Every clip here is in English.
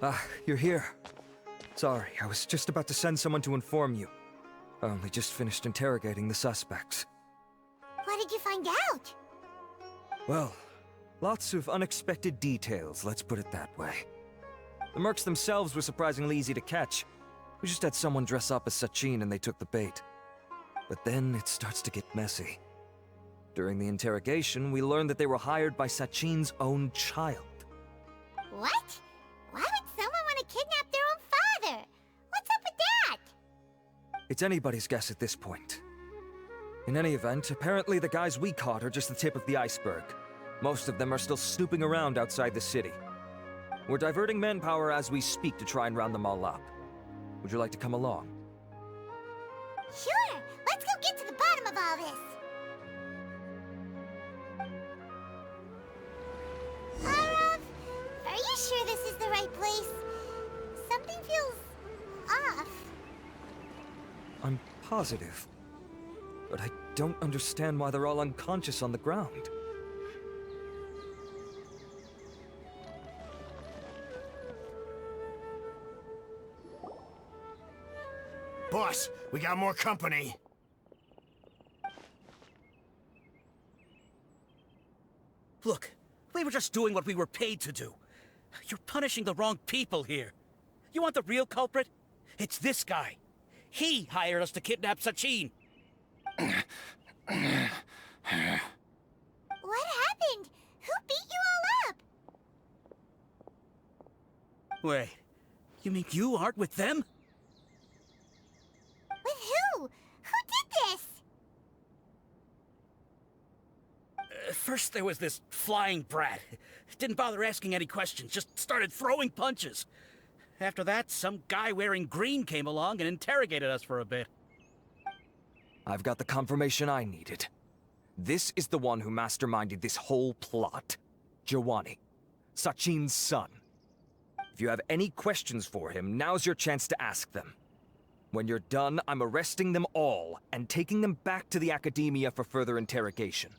Ah, you're here. Sorry, I was just about to send someone to inform you. I only just finished interrogating the suspects. What did you find out? Well, lots of unexpected details, let's put it that way. The mercs themselves were surprisingly easy to catch. We just had someone dress up as Sachin and they took the bait. But then it starts to get messy. During the interrogation, we learned that they were hired by Sachin's own child. What? Why would someone want to kidnap their own father? What's up with that? It's anybody's guess at this point. In any event, apparently the guys we caught are just the tip of the iceberg. Most of them are still snooping around outside the city. We're diverting manpower as we speak to try and round them all up. Would you like to come along? Sure, let's go get to the bottom of all this. Aarav, are you sure this is the right place? Something feels off. I'm positive. But I don't understand why they're all unconscious on the ground. Boss, we got more company. Look, we were just doing what we were paid to do. You're punishing the wrong people here. You want the real culprit? It's this guy. He hired us to kidnap Sachin. What happened? Who beat you all up? Wait, you mean you aren't with them? With who? Who did this? First there was this flying brat. Didn't bother asking any questions, just started throwing punches. After that, some guy wearing green came along and interrogated us for a bit. I've got the confirmation I needed. This is the one who masterminded this whole plot. Jawani, Sachin's son. If you have any questions for him, now's your chance to ask them. When you're done, I'm arresting them all and taking them back to the academia for further interrogation.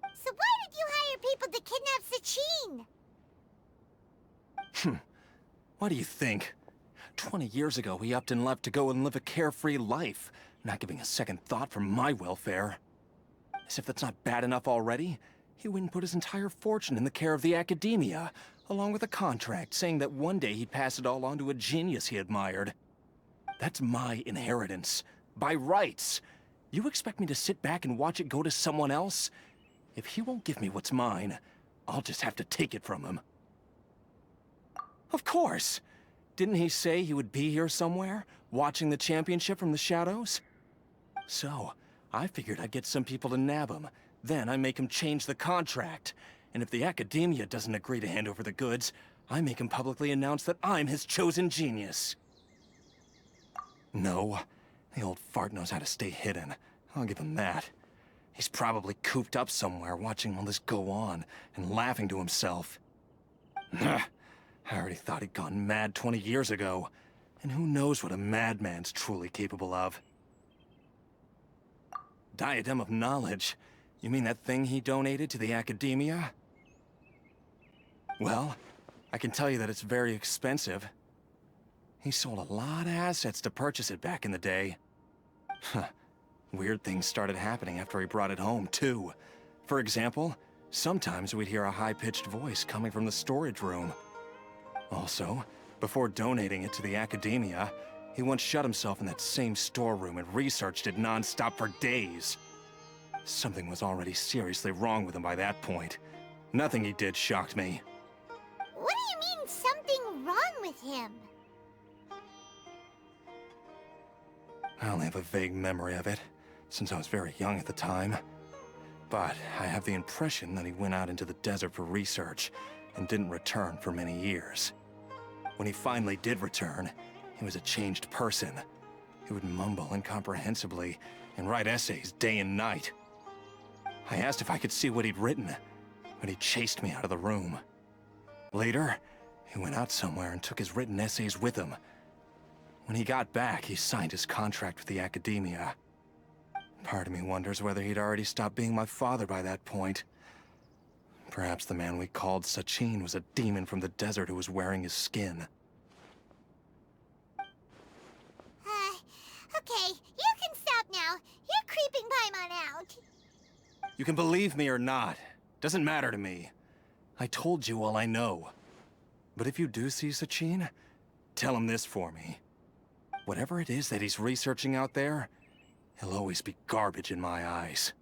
So why did you hire people to kidnap Sachin? What do you think? 20 years ago, he upped and left to go and live a carefree life, not giving a second thought for my welfare. As if that's not bad enough already, he went and put his entire fortune in the care of the academia, along with a contract saying that one day he'd pass it all on to a genius he admired. That's my inheritance, by rights. You expect me to sit back and watch it go to someone else? If he won't give me what's mine, I'll just have to take it from him. Of course! Didn't he say he would be here somewhere, watching the championship from the shadows? So, I figured I'd get some people to nab him. Then I make him change the contract. And if the academia doesn't agree to hand over the goods, I make him publicly announce that I'm his chosen genius. No, the old fart knows how to stay hidden. I'll give him that. He's probably cooped up somewhere watching all this go on and laughing to himself. I already thought he'd gone mad 20 years ago. And who knows what a madman's truly capable of. Diadem of knowledge? You mean that thing he donated to the academia? Well, I can tell you that it's very expensive. He sold a lot of assets to purchase it back in the day. Weird things started happening after he brought it home, too. For example, sometimes we'd hear a high-pitched voice coming from the storage room. Also, before donating it to the academia, he once shut himself in that same storeroom and researched it non-stop for days. Something was already seriously wrong with him by that point. Nothing he did shocked me. What do you mean, something wrong with him? I only have a vague memory of it, since I was very young at the time. But I have the impression that he went out into the desert for research and didn't return for many years. When he finally did return, he was a changed person. He would mumble incomprehensibly and write essays day and night. I asked if I could see what he'd written, but he chased me out of the room. Later, he went out somewhere and took his written essays with him. When he got back, he signed his contract with the academia. Part of me wonders whether he'd already stopped being my father by that point. Perhaps the man we called Sachin was a demon from the desert who was wearing his skin. Okay, you can stop now. You're creeping Paimon out. You can believe me or not. Doesn't matter to me. I told you all I know. But if you do see Sachin, tell him this for me. Whatever it is that he's researching out there, he'll always be garbage in my eyes.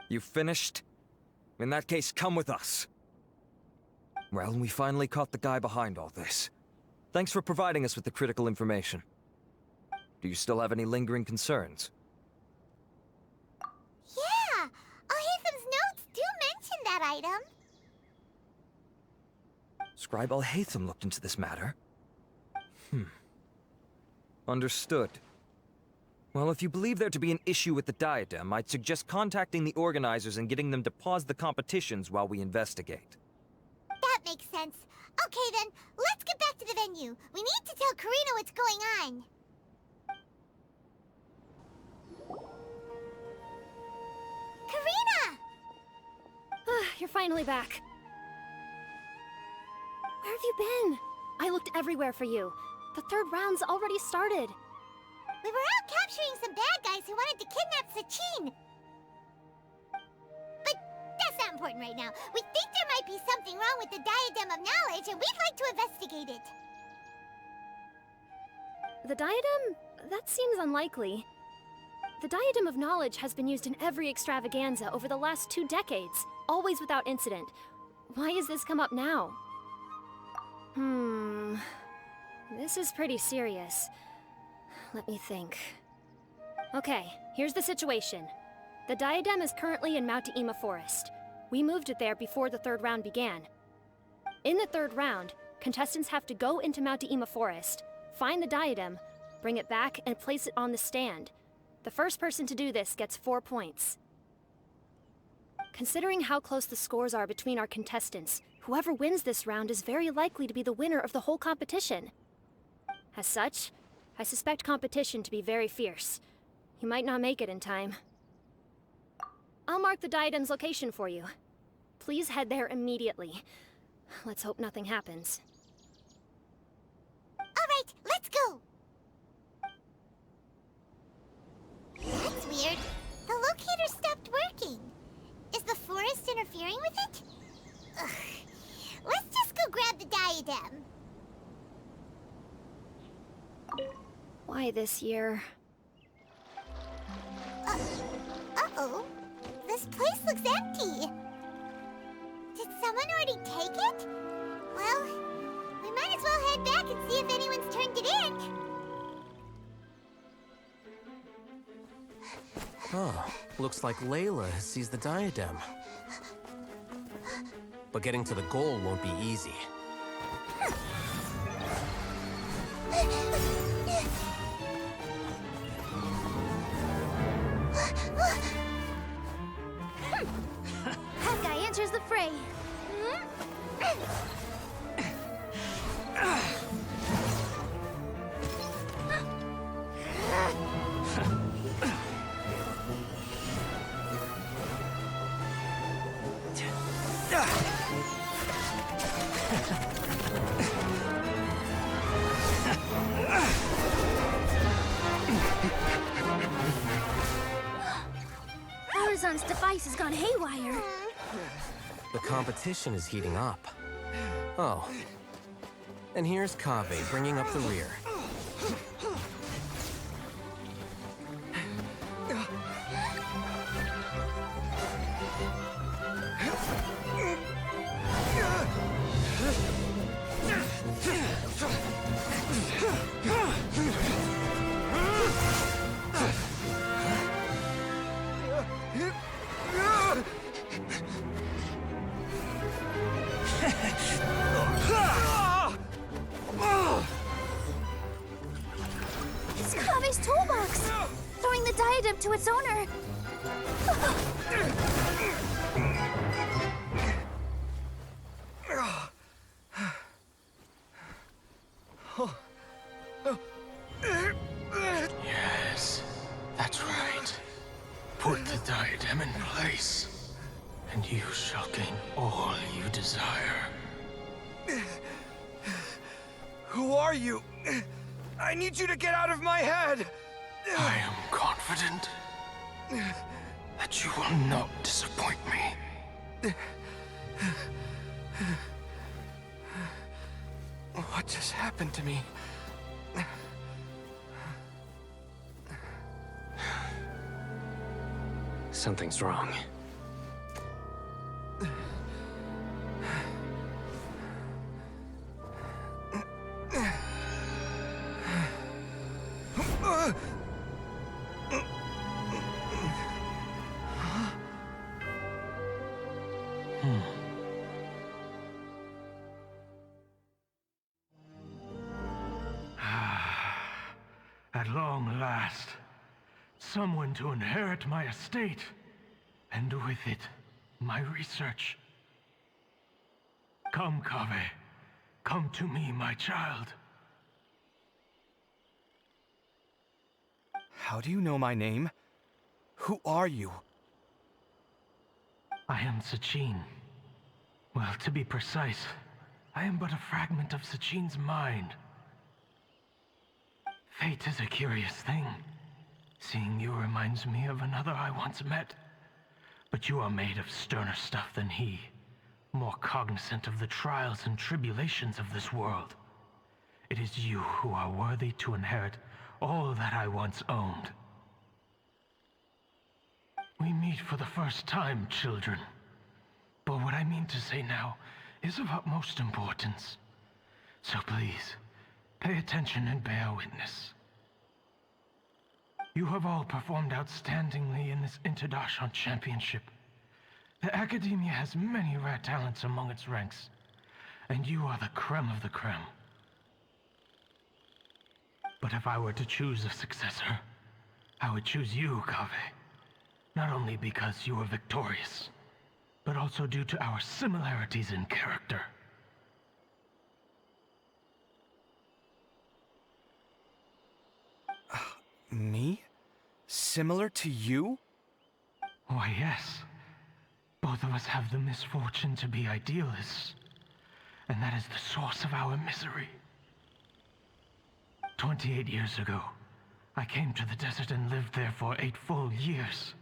You finished? In that case, come with us. Well, we finally caught the guy behind all this. Thanks for providing us with the critical information. Do you still have any lingering concerns? Yeah! Alhaitham's notes do mention that item. Scribe Alhaitham looked into this matter. Understood. Well, if you believe there to be an issue with the Diadem, I'd suggest contacting the organizers and getting them to pause the competitions while we investigate. That makes sense. Okay then, let's get back to the venue. We need to tell Karina what's going on. Karina! You're finally back. Where have you been? I looked everywhere for you. The third round's already started. We were out capturing some bad guys who wanted to kidnap Sachin. But that's not important right now. We think there might be something wrong with the Diadem of Knowledge, and we'd like to investigate it. The Diadem? That seems unlikely. The Diadem of Knowledge has been used in every extravaganza over the last 2 decades, always without incident. Why has this come up now? This is pretty serious. Let me think. Okay, here's the situation. The Diadem is currently in Mount-Ima Forest. We moved it there before the third round began. In the third round, contestants have to go into Mount-Ima Forest, find the Diadem, bring it back, and place it on the stand. The first person to do this gets 4 points. Considering how close the scores are between our contestants, whoever wins this round is very likely to be the winner of the whole competition. As such, I suspect competition to be very fierce. You might not make it in time. I'll mark the Diadem's location for you. Please head there immediately. Let's hope nothing happens. All right, let's go! That's weird. The locator stopped working. Is the forest interfering with it? Ugh. Let's just go grab the Diadem. Why this year? Uh-oh. This place looks empty. Did someone already take it? Well, we might as well head back and see if anyone's turned it in. Oh, looks like Layla has seized the Diadem. But getting to the goal won't be easy. That guy enters the fray. Faruzan's device has gone haywire. The competition is heating up. Oh. And here's Kaveh bringing up the rear. It's Kaveh's toolbox! Throwing the Diadem to its owner! Yes, that's right. Put the Diadem in place and use shall gain all you desire. Who are you? I need you to get out of my head! I am confident that you will not disappoint me. What just happened to me? Something's wrong. At long last, someone to inherit my estate, and with it, my research. Come, Kaveh. Come to me, my child. How do you know my name? Who are you? I am Sachin. Well, to be precise, I am but a fragment of Sachin's mind. Fate is a curious thing. Seeing you reminds me of another I once met. But you are made of sterner stuff than he, more cognizant of the trials and tribulations of this world. It is you who are worthy to inherit all that I once owned. We meet for the first time, children. But what I mean to say now is of utmost importance. So please, pay attention and bear witness. You have all performed outstandingly in this Darshan championship. The Academia has many rare talents among its ranks, and you are the creme of the creme. But if I were to choose a successor, I would choose you, Kaveh. Not only because you were victorious, but also due to our similarities in character. Me? Similar to you? Why, yes. Both of us have the misfortune to be idealists, and that is the source of our misery. 28 years ago, I came to the desert and lived there for 8 full years.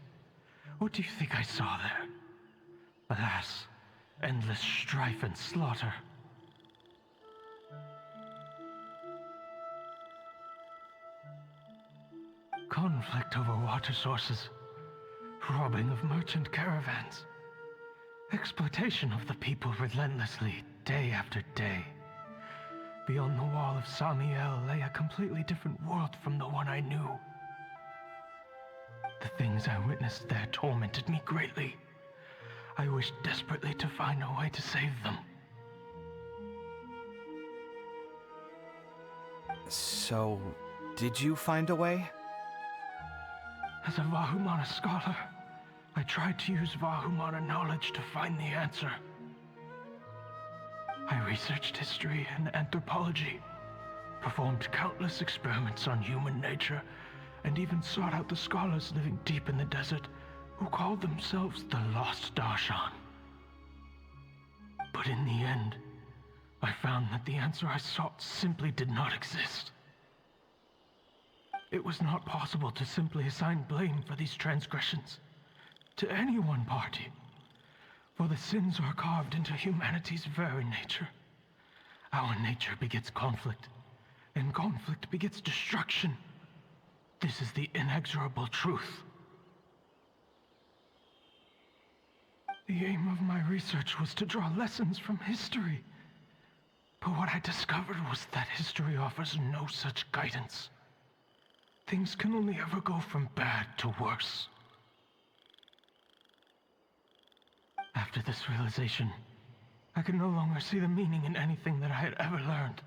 What do you think I saw there? Alas, endless strife and slaughter. Conflict over water sources, robbing of merchant caravans, exploitation of the people relentlessly, day after day. Beyond the wall of Samiel lay a completely different world from the one I knew. The things I witnessed there tormented me greatly. I wished desperately to find a way to save them. So, did you find a way? As a Vahumana scholar, I tried to use Vahumana knowledge to find the answer. I researched history and anthropology, performed countless experiments on human nature, and even sought out the scholars living deep in the desert who called themselves the Lost Darshan. But in the end, I found that the answer I sought simply did not exist. It was not possible to simply assign blame for these transgressions to any one party, for the sins are carved into humanity's very nature. Our nature begets conflict, and conflict begets destruction. This is the inexorable truth. The aim of my research was to draw lessons from history. But what I discovered was that history offers no such guidance. Things can only ever go from bad to worse. After this realization, I could no longer see the meaning in anything that I had ever learned.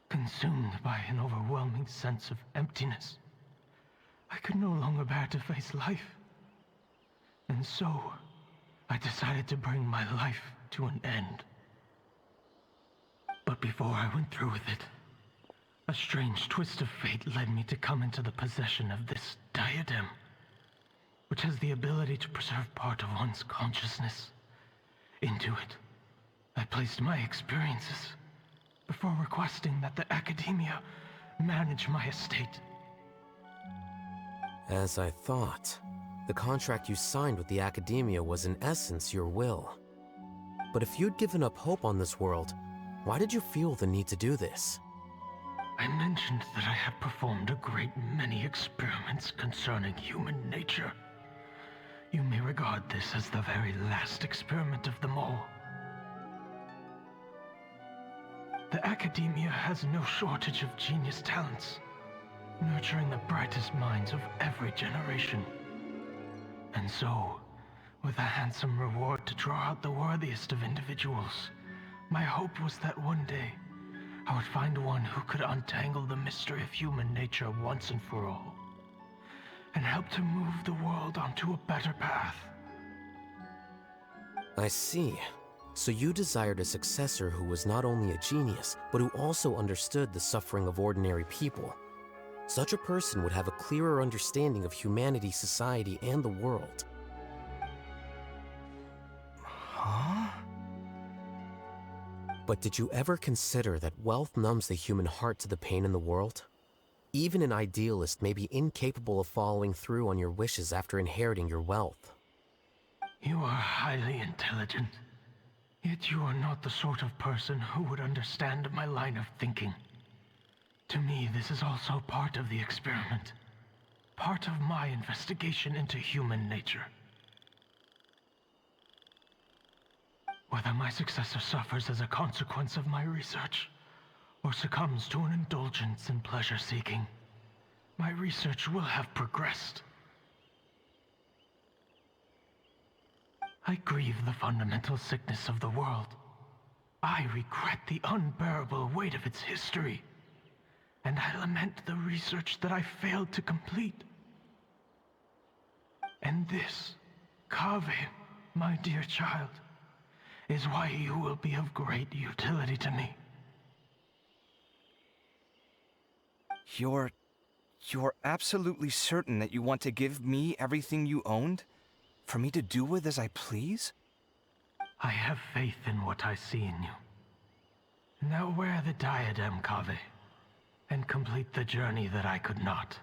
Consumed by an overwhelming sense of emptiness, I could no longer bear to face life. And so, I decided to bring my life to an end. But before I went through with it, a strange twist of fate led me to come into the possession of this Diadem, which has the ability to preserve part of one's consciousness into it. I placed my experiences before requesting that the Academia manage my estate. As I thought, the contract you signed with the Academia was in essence your will. But if you'd given up hope on this world, why did you feel the need to do this? I mentioned that I had performed a great many experiments concerning human nature. You may regard this as the very last experiment of them all. The Academia has no shortage of genius talents, nurturing the brightest minds of every generation. And so, with a handsome reward to draw out the worthiest of individuals, my hope was that one day, I would find one who could untangle the mystery of human nature once and for all, and help to move the world onto a better path. I see. So you desired a successor who was not only a genius, but who also understood the suffering of ordinary people. Such a person would have a clearer understanding of humanity, society, and the world. Huh? But did you ever consider that wealth numbs the human heart to the pain in the world? Even an idealist may be incapable of following through on your wishes after inheriting your wealth. You are highly intelligent, yet you are not the sort of person who would understand my line of thinking. To me, this is also part of the experiment, part of my investigation into human nature. Whether my successor suffers as a consequence of my research, or succumbs to an indulgence in pleasure-seeking, my research will have progressed. I grieve the fundamental sickness of the world. I regret the unbearable weight of its history. And I lament the research that I failed to complete. And this, Kaveh, my dear child, is why you will be of great utility to me. You're absolutely certain that you want to give me everything you owned? For me to do with as I please? I have faith in what I see in you. Now wear the diadem, Kaveh, and complete the journey that I could not.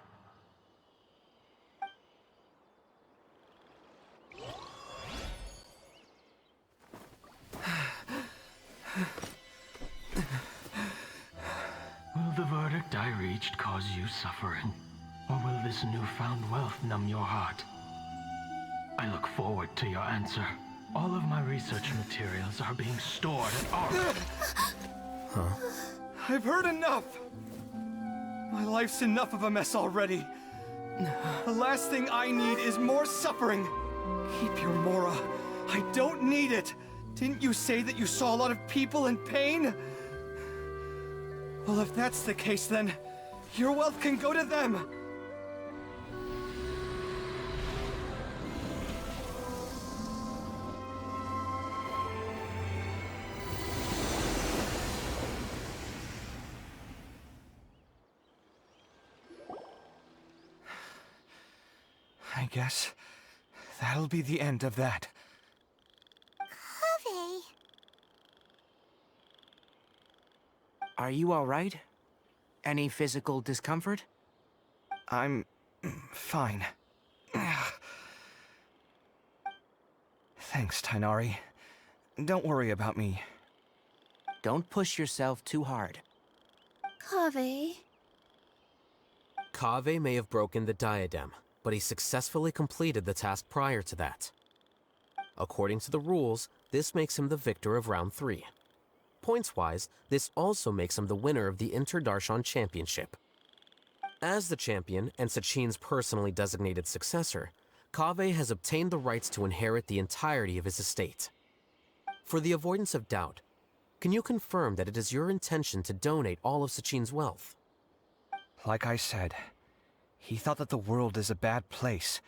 Will the verdict I reached cause you suffering? Or will this newfound wealth numb your heart? I look forward to your answer. All of my research materials are being stored at Aaru. Huh? I've heard enough! My life's enough of a mess already. The last thing I need is more suffering. Keep your Mora. I don't need it. Didn't you say that you saw a lot of people in pain? Well, if that's the case, then your wealth can go to them. I guess that'll be the end of that. Kaveh. Are you all right? Any physical discomfort? I'm fine. Thanks, Tighnari. Don't worry about me. Don't push yourself too hard. Kaveh. Kaveh may have broken the diadem, but he successfully completed the task prior to that. According to the rules, this makes him the victor of round 3. Points-wise, this also makes him the winner of the Inter-Darshan Championship. As the champion and Sachin's personally designated successor, Kaveh has obtained the rights to inherit the entirety of his estate. For the avoidance of doubt, can you confirm that it is your intention to donate all of Sachin's wealth? Like I said, he thought that the world is a bad place.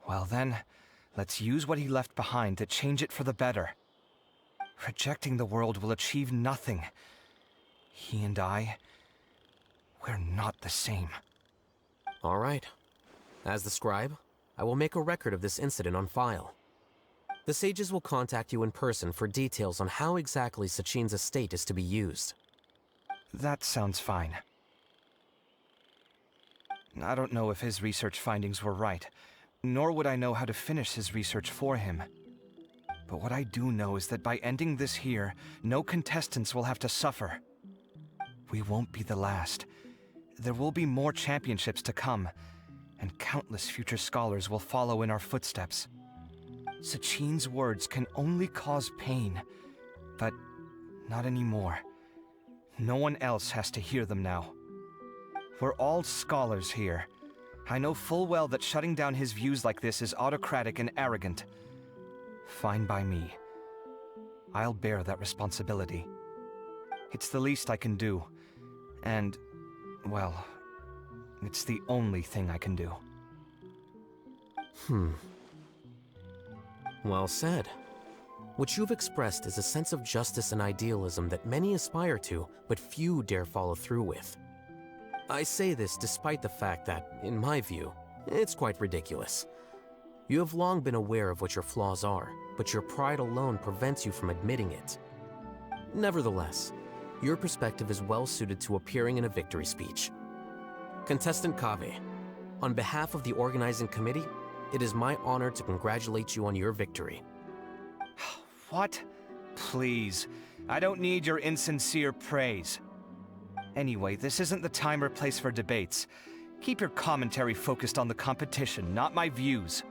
Well then, let's use what he left behind to change it for the better. Rejecting the world will achieve nothing. He and I, we're not the same. All right. As the scribe, I will make a record of this incident on file. The sages will contact you in person for details on how exactly Sachin's estate is to be used. That sounds fine. I don't know if his research findings were right, nor would I know how to finish his research for him. But what I do know is that by ending this here, no contestants will have to suffer. We won't be the last. There will be more championships to come, and countless future scholars will follow in our footsteps. Sachin's words can only cause pain, but not anymore. No one else has to hear them now. We're all scholars here. I know full well that shutting down his views like this is autocratic and arrogant. Fine by me. I'll bear that responsibility. It's the least I can do. And, well, it's the only thing I can do. Well said. What you've expressed is a sense of justice and idealism that many aspire to, but few dare follow through with. I say this despite the fact that, in my view, it's quite ridiculous. You have long been aware of what your flaws are, but your pride alone prevents you from admitting it. Nevertheless, your perspective is well suited to appearing in a victory speech. Contestant Kaveh, on behalf of the organizing committee, it is my honor to congratulate you on your victory. What? Please. I don't need your insincere praise. Anyway, this isn't the time or place for debates. Keep your commentary focused on the competition, not my views.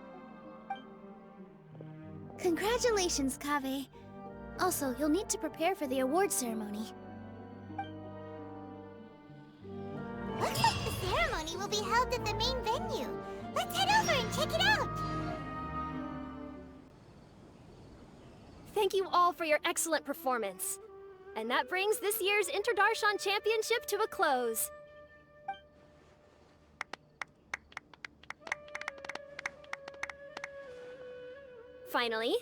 Congratulations, Kaveh. Also, you'll need to prepare for the award ceremony. Looks like the ceremony will be held at the main venue. Let's head over and check it out! Thank you all for your excellent performance. And that brings this year's Inter-Darshan Championship to a close. Finally,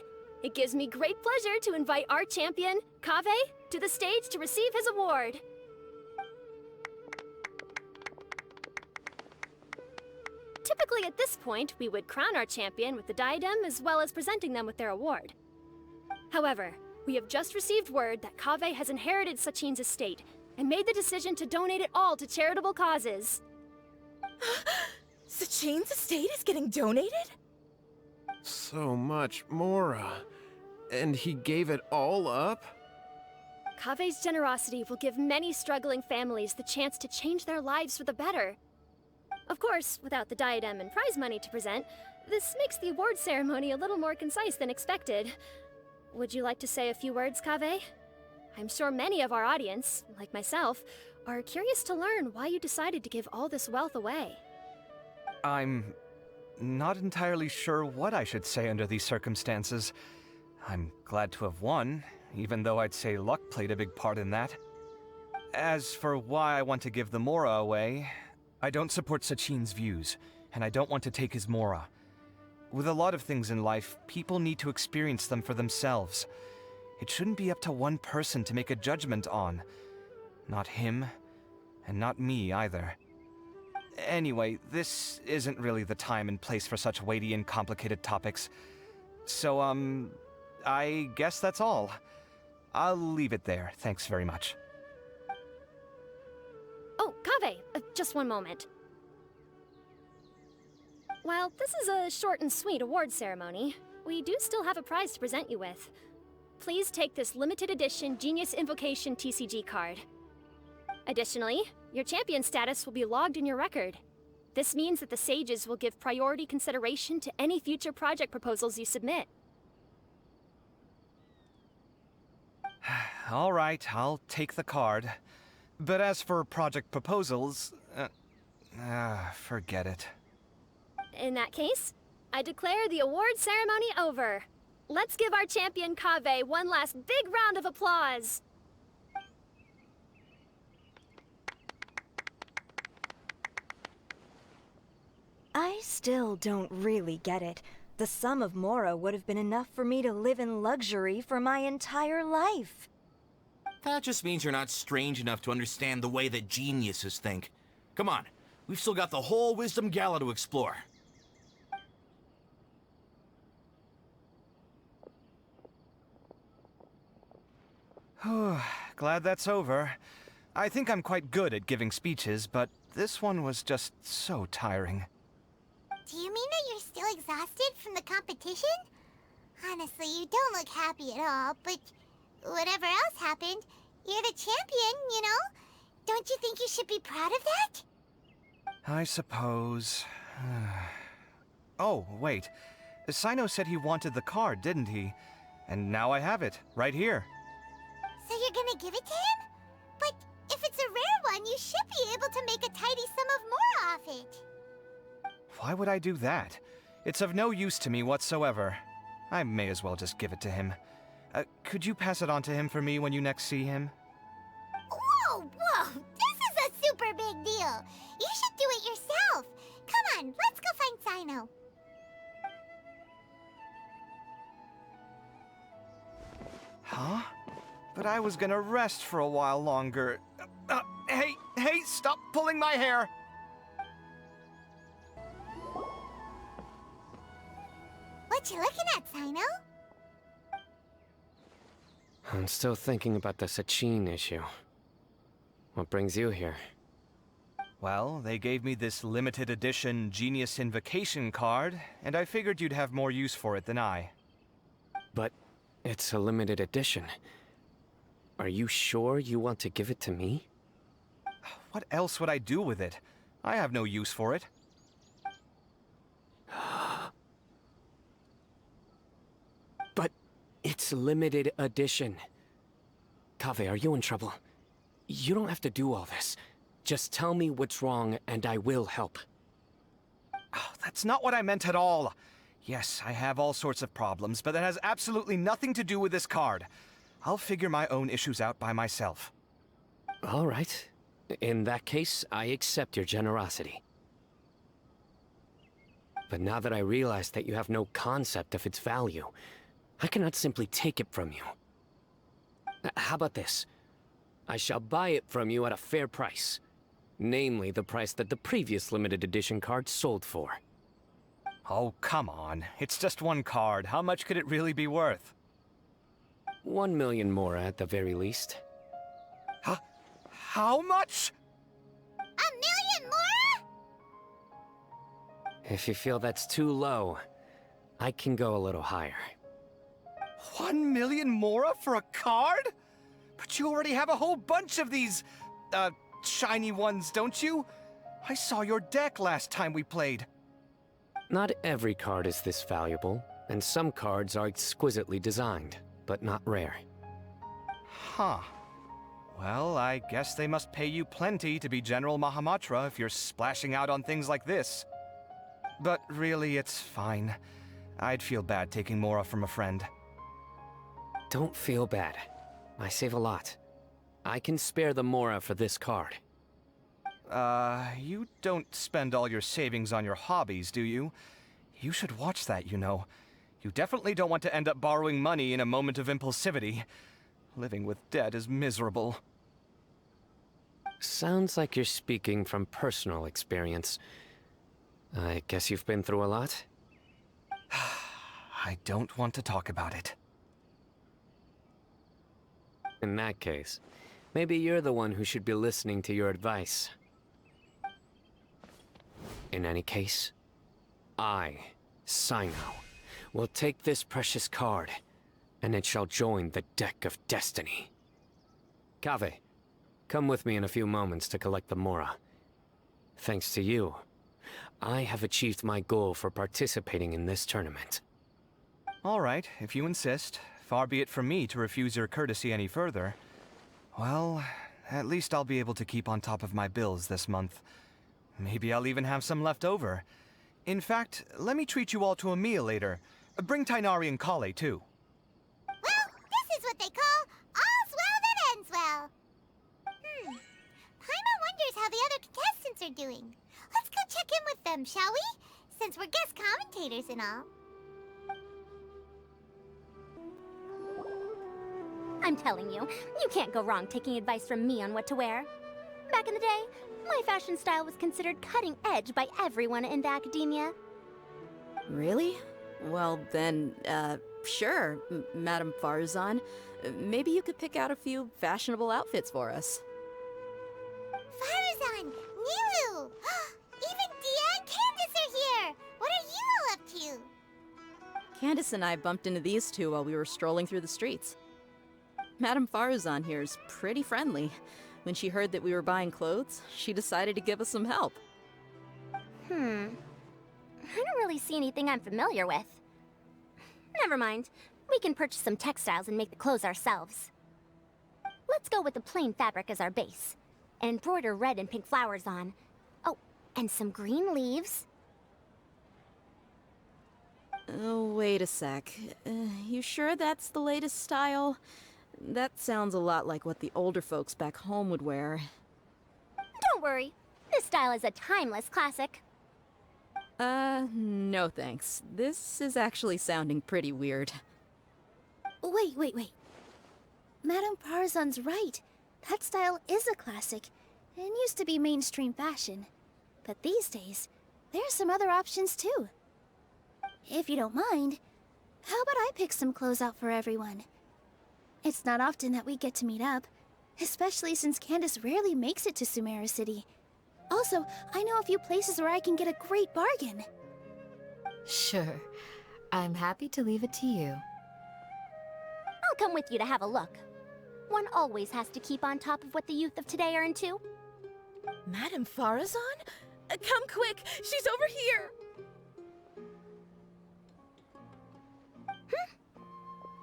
it gives me great pleasure to invite our champion, Kaveh, to the stage to receive his award. Typically at this point, we would crown our champion with the Diadem as well as presenting them with their award. However, we have just received word that Kaveh has inherited Sachin's estate and made the decision to donate it all to charitable causes. Sachin's estate is getting donated? So much, Mora. And he gave it all up? Kaveh's generosity will give many struggling families the chance to change their lives for the better. Of course, without the diadem and prize money to present, this makes the award ceremony a little more concise than expected. Would you like to say a few words, Kaveh? I'm sure many of our audience, like myself, are curious to learn why you decided to give all this wealth away. I'm not entirely sure what I should say under these circumstances. I'm glad to have won, even though I'd say luck played a big part in that. As for why I want to give the Mora away, I don't support Sachin's views, and I don't want to take his Mora. With a lot of things in life, people need to experience them for themselves. It shouldn't be up to one person to make a judgment on. Not him, and not me either. Anyway, this isn't really the time and place for such weighty and complicated topics. So, I guess that's all. I'll leave it there, thanks very much. Oh, Kaveh, just one moment. While this is a short and sweet award ceremony, we do still have a prize to present you with. Please take this limited edition Genius Invocation TCG card. Additionally, your champion status will be logged in your record. This means that the sages will give priority consideration to any future project proposals you submit. All right, I'll take the card. But as for project proposals, forget it. In that case, I declare the award ceremony over. Let's give our champion Kaveh one last big round of applause. I still don't really get it. The sum of Mora would have been enough for me to live in luxury for my entire life. That just means you're not strange enough to understand the way that geniuses think. Come on, we've still got the whole Wisdom Gala to explore. Glad that's over. I think I'm quite good at giving speeches, but this one was just so tiring. Do you mean that you're still exhausted from the competition? Honestly, you don't look happy at all, but whatever else happened, you're the champion, you know? Don't you think you should be proud of that? I suppose. Oh, wait. Cyno said he wanted the card, didn't he? And now I have it, right here. So you're gonna give it to him? But if it's a rare one, you should be able to make a tidy sum of more off it. Why would I do that? It's of no use to me whatsoever. I may as well just give it to him. Could you pass it on to him for me when you next see him? Whoa, whoa! This is a super big deal! You should do it yourself! Come on, let's go find Cyno. Huh? But I was gonna rest for a while longer. Hey, stop pulling my hair! What you looking at, Cyno? I'm still thinking about the Sachin issue. What brings you here? Well, they gave me this limited edition Genius Invocation card, and I figured you'd have more use for it than I. But it's a limited edition. Are you sure you want to give it to me? What else would I do with it? I have no use for it. But it's limited edition. Kaveh, are you in trouble? You don't have to do all this. Just tell me what's wrong and I will help. Oh, that's not what I meant at all. Yes, I have all sorts of problems, but that has absolutely nothing to do with this card. I'll figure my own issues out by myself. All right. In that case, I accept your generosity. But now that I realize that you have no concept of its value, I cannot simply take it from you. How about this? I shall buy it from you at a fair price. Namely, the price that the previous limited edition card sold for. Oh, come on. It's just one card. How much could it really be worth? 1 million more at the very least. How much? 1 million more? If you feel that's too low, I can go a little higher. 1 million mora for a card? But you already have a whole bunch of these, shiny ones, don't you? I saw your deck last time we played. Not every card is this valuable, and some cards are exquisitely designed, but not rare. Huh. Well, I guess they must pay you plenty to be General Mahamatra if you're splashing out on things like this. But really, it's fine. I'd feel bad taking mora from a friend. Don't feel bad. I save a lot. I can spare the mora for this card. You don't spend all your savings on your hobbies, do you? You should watch that, you know. You definitely don't want to end up borrowing money in a moment of impulsivity. Living with debt is miserable. Sounds like you're speaking from personal experience. I guess you've been through a lot? I don't want to talk about it. In that case, maybe you're the one who should be listening to your advice. In any case, I, Cyno, will take this precious card, and it shall join the deck of destiny. Kaveh, come with me in a few moments to collect the mora. Thanks to you, I have achieved my goal for participating in this tournament. All right, if you insist. Far be it from me to refuse your courtesy any further. Well, at least I'll be able to keep on top of my bills this month. Maybe I'll even have some left over. In fact, let me treat you all to a meal later. Bring Tighnari and Collei, too. Well, this is what they call all's well that ends well. Paimon wonders how the other contestants are doing. Let's go check in with them, shall we? Since we're guest commentators and all. I'm telling you, you can't go wrong taking advice from me on what to wear. Back in the day, my fashion style was considered cutting edge by everyone in the academia. Really? Well, then, Sure, Madame Faruzan. Maybe you could pick out a few fashionable outfits for us. Faruzan! Nilu! Even Dia and Candace are here! What are you all up to? Candace and I bumped into these two while we were strolling through the streets. Madame Faruzan here is pretty friendly. When she heard that we were buying clothes, she decided to give us some help. I don't really see anything I'm familiar with. Never mind. We can purchase some textiles and make the clothes ourselves. Let's go with the plain fabric as our base. And embroider red and pink flowers on. Oh, and some green leaves. Oh, wait a sec. You sure that's the latest style? That sounds a lot like what the older folks back home would wear. Don't worry. This style is a timeless classic. No thanks. This is actually sounding pretty weird. Wait. Madame Farzan's right. That style is a classic, and used to be mainstream fashion. But these days, there's some other options too. If you don't mind, how about I pick some clothes out for everyone? It's not often that we get to meet up, especially since Candace rarely makes it to Sumeru City. Also, I know a few places where I can get a great bargain. Sure. I'm happy to leave it to you. I'll come with you to have a look. One always has to keep on top of what the youth of today are into. Madame Faruzan? Come quick! She's over here!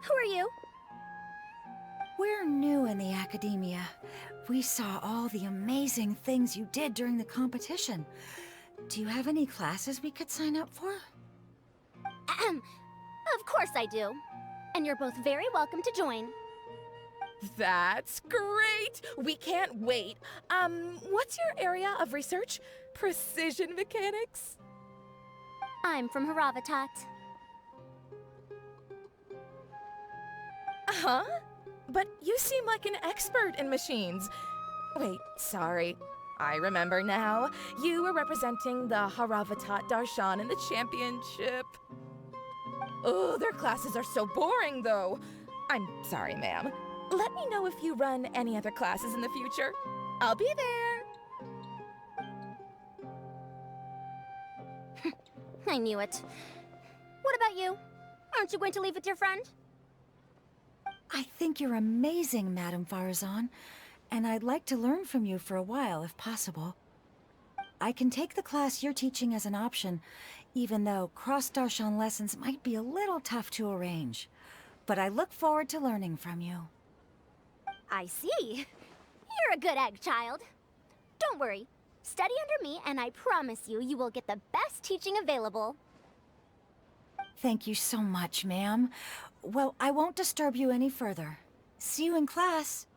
Who are you? We're new in the academia. We saw all the amazing things you did during the competition. Do you have any classes we could sign up for? Of course I do. And you're both very welcome to join. That's great! We can't wait. What's your area of research? Precision mechanics? I'm from Haravatat. Huh? But you seem like an expert in machines. Wait, sorry. I remember now. You were representing the Haravatat Darshan in the championship. Oh, their classes are so boring, though. I'm sorry, ma'am. Let me know if you run any other classes in the future. I'll be there. I knew it. What about you? Aren't you going to leave with your friend? I think you're amazing, Madame Faruzan, and I'd like to learn from you for a while, if possible. I can take the class you're teaching as an option, even though cross-Darshan lessons might be a little tough to arrange. But I look forward to learning from you. I see. You're a good egg, child. Don't worry. Study under me, and I promise you, you will get the best teaching available. Thank you so much, ma'am. Well, I won't disturb you any further. See you in class.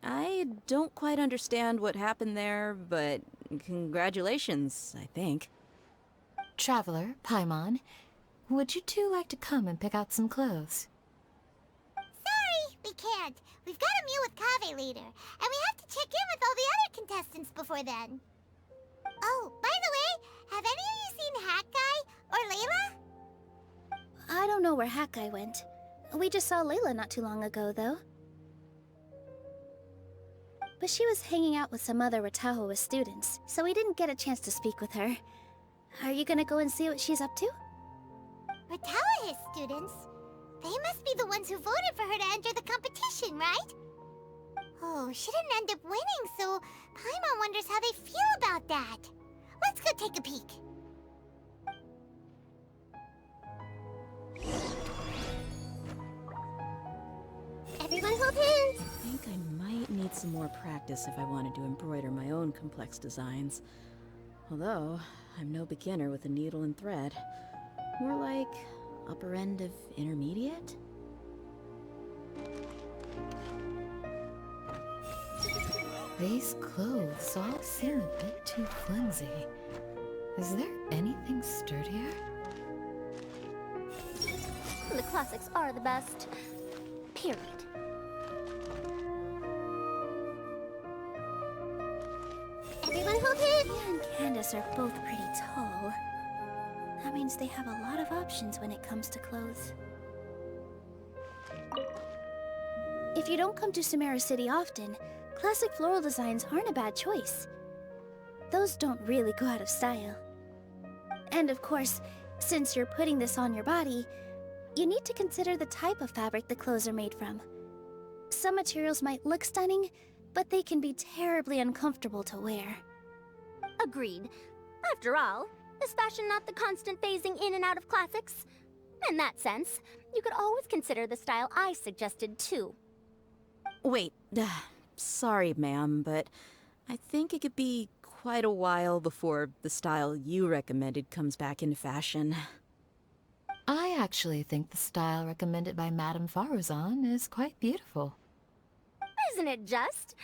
I don't quite understand what happened there, but congratulations, I think. Traveler, Paimon, would you two like to come and pick out some clothes? Sorry, we can't. We've got a meal with Kaveh later, and we have to check in with all the other contestants before then. Oh, by the way, have any of you seen Hat Guy or Layla? I don't know where Hat Guy went. We just saw Layla not too long ago, though. But she was hanging out with some other Ratahoa students, so we didn't get a chance to speak with her. Are you gonna go and see what she's up to? Ratahoa students? They must be the ones who voted for her to enter the competition, right? Oh, she didn't end up winning, so Paimon wonders how they feel about that. Let's go take a peek. Everyone hold hands! I think I might need some more practice if I wanted to embroider my own complex designs. Although, I'm no beginner with a needle and thread. More like upper end of intermediate? These clothes all seem a bit too flimsy. Is there anything sturdier? The classics are the best. Period. Everyone hold hands! Mia and Candace are both pretty tall. That means they have a lot of options when it comes to clothes. If you don't come to Sumeru City often, classic floral designs aren't a bad choice. Those don't really go out of style. And of course, since you're putting this on your body, you need to consider the type of fabric the clothes are made from. Some materials might look stunning, but they can be terribly uncomfortable to wear. Agreed. After all, is fashion not the constant phasing in and out of classics? In that sense, you could always consider the style I suggested too. Wait, sorry, ma'am, but I think it could be quite a while before the style you recommended comes back into fashion. I actually think the style recommended by Madame Faruzan is quite beautiful. Isn't it just?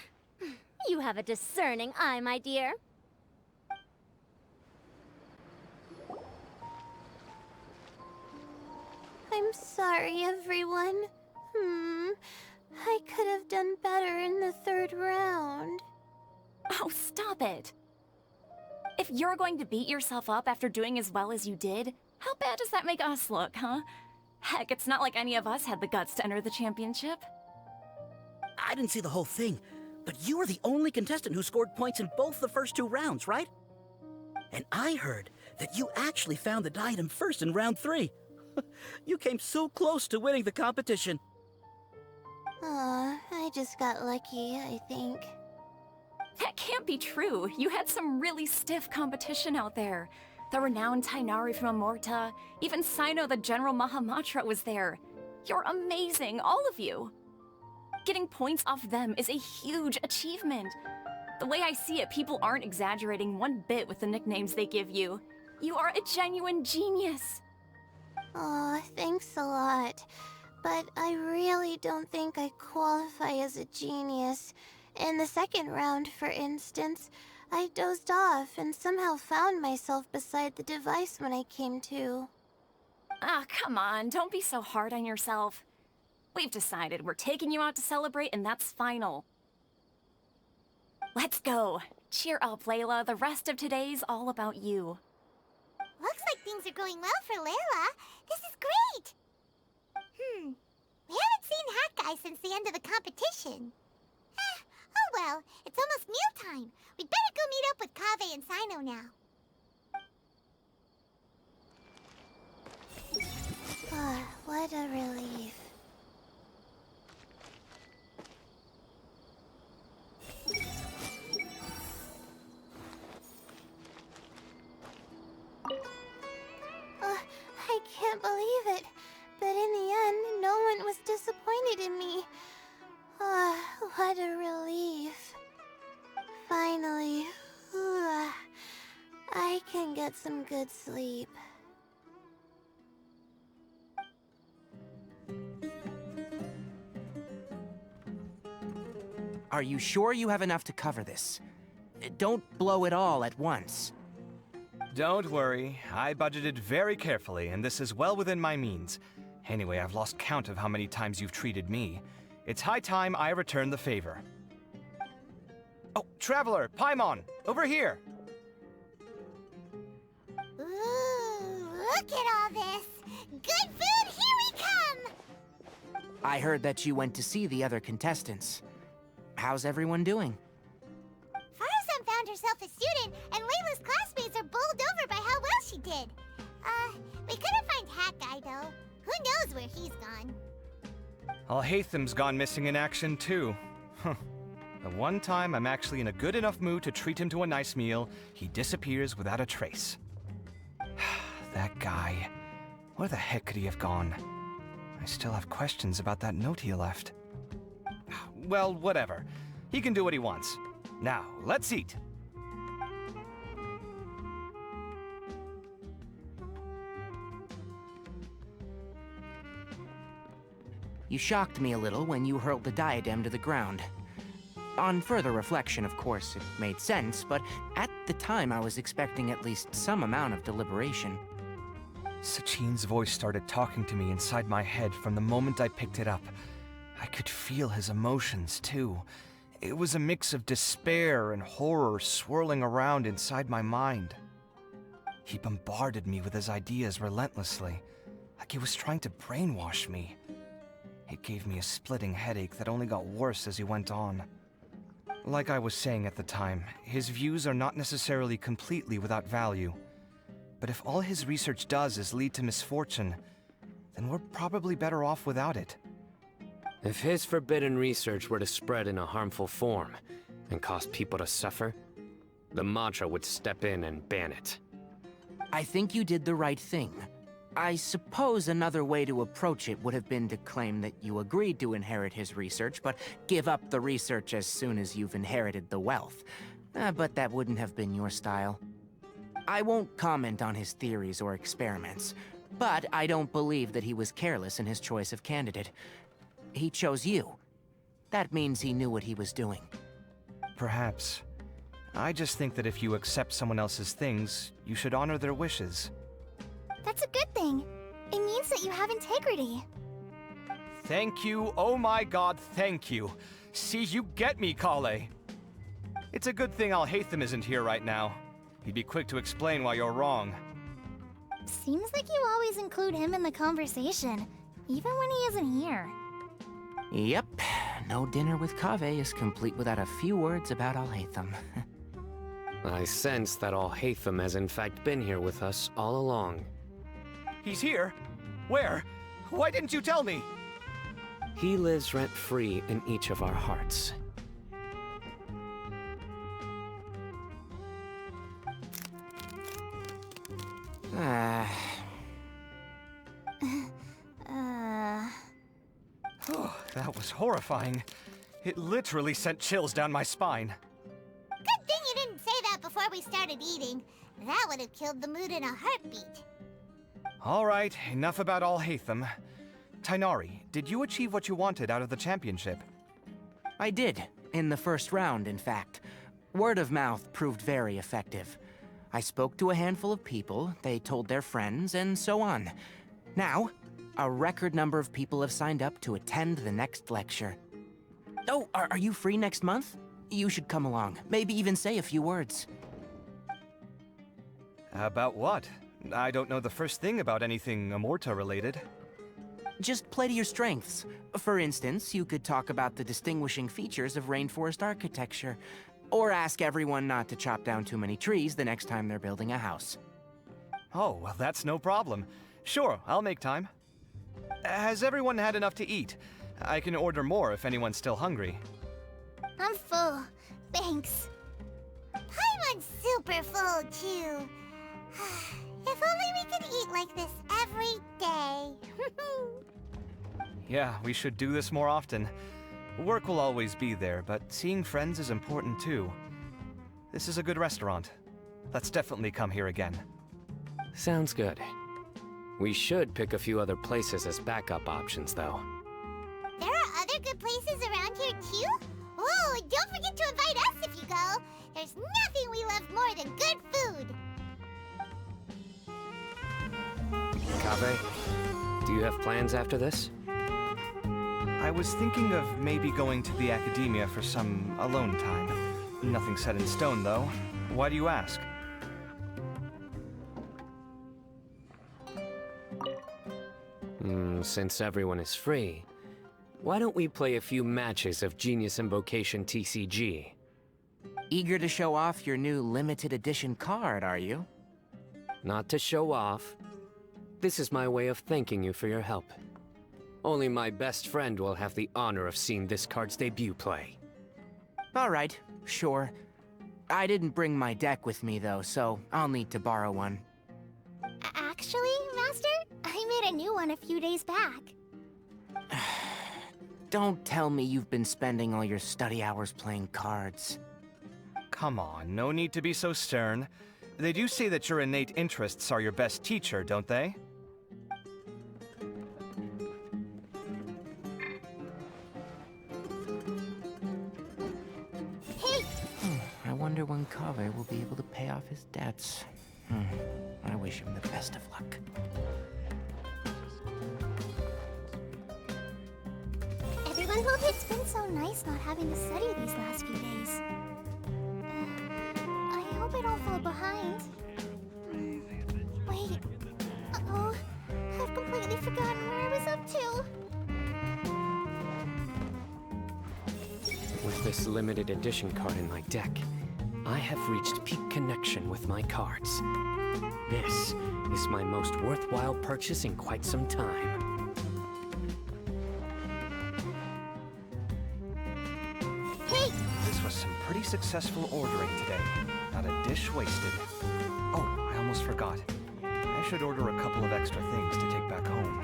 You have a discerning eye, my dear. I'm sorry, everyone. I could have done better in the 3rd round. Oh, stop it! If you're going to beat yourself up after doing as well as you did, how bad does that make us look, huh? Heck, it's not like any of us had the guts to enter the championship. I didn't see the whole thing, but you were the only contestant who scored points in both the first 2 rounds, right? And I heard that you actually found the Diadem first in round 3. You came so close to winning the competition. Aw, I just got lucky, I think. That can't be true. You had some really stiff competition out there. The renowned Tainari from Amorta, even Cyno the General Mahamatra was there. You're amazing, all of you. Getting points off them is a huge achievement. The way I see it, people aren't exaggerating one bit with the nicknames they give you. You are a genuine genius. Aw, thanks a lot. But I really don't think I qualify as a genius. In the 2nd round, for instance, I dozed off and somehow found myself beside the device when I came to. Ah, come on, don't be so hard on yourself. We've decided we're taking you out to celebrate, and that's final. Let's go. Cheer up, Layla. The rest of today's all about you. Looks like things are going well for Layla. This is great! We haven't seen Hat Guy since the end of the competition. Oh well, it's almost mealtime. We'd better go meet up with Kaveh and Cyno now. What a relief. I can't believe it. But in the end, no one was disappointed in me. What a relief. Finally, I can get some good sleep. Are you sure you have enough to cover this? Don't blow it all at once. Don't worry, I budgeted very carefully, and this is well within my means. Anyway, I've lost count of how many times you've treated me. It's high time I return the favor. Oh, Traveler, Paimon, over here! Ooh, look at all this! Good food, here we come! I heard that you went to see the other contestants. How's everyone doing? Faruzan found herself a student, and Layla's classmates are bowled over by how well she did. We couldn't find Hat Guy, though. Who knows where he's gone? Alhaitham's gone missing in action, too. Huh. The one time I'm actually in a good enough mood to treat him to a nice meal, he disappears without a trace. That guy. Where the heck could he have gone? I still have questions about that note he left. Well, whatever. He can do what he wants. Now, let's eat. You shocked me a little when you hurled the diadem to the ground. On further reflection, of course, it made sense, but at the time I was expecting at least some amount of deliberation. Sachin's voice started talking to me inside my head from the moment I picked it up. I could feel his emotions, too. It was a mix of despair and horror swirling around inside my mind. He bombarded me with his ideas relentlessly, like he was trying to brainwash me. It gave me a splitting headache that only got worse as he went on. Like I was saying at the time, his views are not necessarily completely without value. But if all his research does is lead to misfortune, then we're probably better off without it. If his forbidden research were to spread in a harmful form and cause people to suffer, the Madra would step in and ban it. I think you did the right thing. I suppose another way to approach it would have been to claim that you agreed to inherit his research, but give up the research as soon as you've inherited the wealth. But that wouldn't have been your style. I won't comment on his theories or experiments, but I don't believe that he was careless in his choice of candidate. He chose you. That means he knew what he was doing. Perhaps. I just think that if you accept someone else's things, you should honor their wishes. That's a good thing. It means that you have integrity. Thank you, oh my god, thank you. See, you get me, Collei. It's a good thing Alhaitham isn't here right now. He'd be quick to explain why you're wrong. Seems like you always include him in the conversation, even when he isn't here. Yep, no dinner with Kaveh is complete without a few words about Alhaitham. I sense that Alhaitham has in fact been here with us all along. He's here? Where? Why didn't you tell me? He lives rent-free in each of our hearts. Oh, that was horrifying. It literally sent chills down my spine. Good thing you didn't say that before we started eating. That would have killed the mood in a heartbeat. All right, enough about Alhaitham. Tighnari, did you achieve what you wanted out of the championship? I did, in the first round, in fact. Word of mouth proved very effective. I spoke to a handful of people, they told their friends, and so on. Now, a record number of people have signed up to attend the next lecture. Oh, are you free next month? You should come along, maybe even say a few words. About what? I don't know the first thing about anything Amorta-related. Just play to your strengths. For instance, you could talk about the distinguishing features of rainforest architecture, or ask everyone not to chop down too many trees the next time they're building a house. Oh, well, that's no problem. Sure, I'll make time. Has everyone had enough to eat? I can order more if anyone's still hungry. I'm full. Thanks. I'm super full, too. If only we could eat like this every day. Yeah, we should do this more often. Work will always be there, but seeing friends is important too. This is a good restaurant. Let's definitely come here again. Sounds good. We should pick a few other places as backup options, though. There are other good places around here too? Oh, and don't forget to invite us if you go. There's nothing we love more than good food. Kaveh, do you have plans after this? I was thinking of maybe going to the academia for some alone time. Nothing set in stone, though. Why do you ask? Since everyone is free, why don't we play a few matches of Genius Invocation TCG? Eager to show off your new limited edition card, are you? Not to show off. This is my way of thanking you for your help. Only my best friend will have the honor of seeing this card's debut play. All right, sure. I didn't bring my deck with me, though, so I'll need to borrow one. Actually, Master, I made a new one a few days back. Don't tell me you've been spending all your study hours playing cards. Come on, no need to be so stern. They do say that your innate interests are your best teacher, don't they? I wonder when Kaveh will be able to pay off his debts. I wish him the best of luck. Everyone hope it's been so nice not having to study these last few days. I hope I don't fall behind. forgotten where I was up to. With this limited edition card in my deck, I have reached peak connection with my cards. This is my most worthwhile purchase in quite some time. Hey! This was some pretty successful ordering today. Not a dish wasted. Oh, I almost forgot. I should order a couple of extra things to take back home.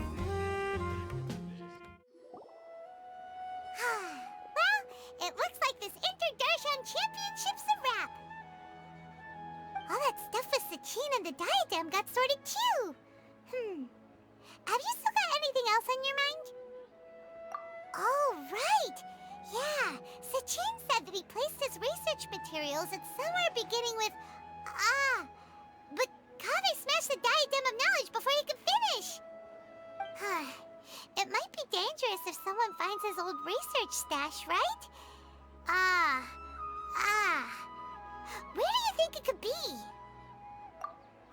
Well, it looks like this Inter-Darshan Championship's a wrap. All that stuff with Sachin and the Diadem got sorted too. Have you still got anything else on your mind? Oh, right. Yeah, Sachin said that he placed his research materials at somewhere beginning with but Kaveh smashed the Diadem of Knowledge before he could finish. It might be dangerous if someone finds his old research stash, right? Where do you think it could be?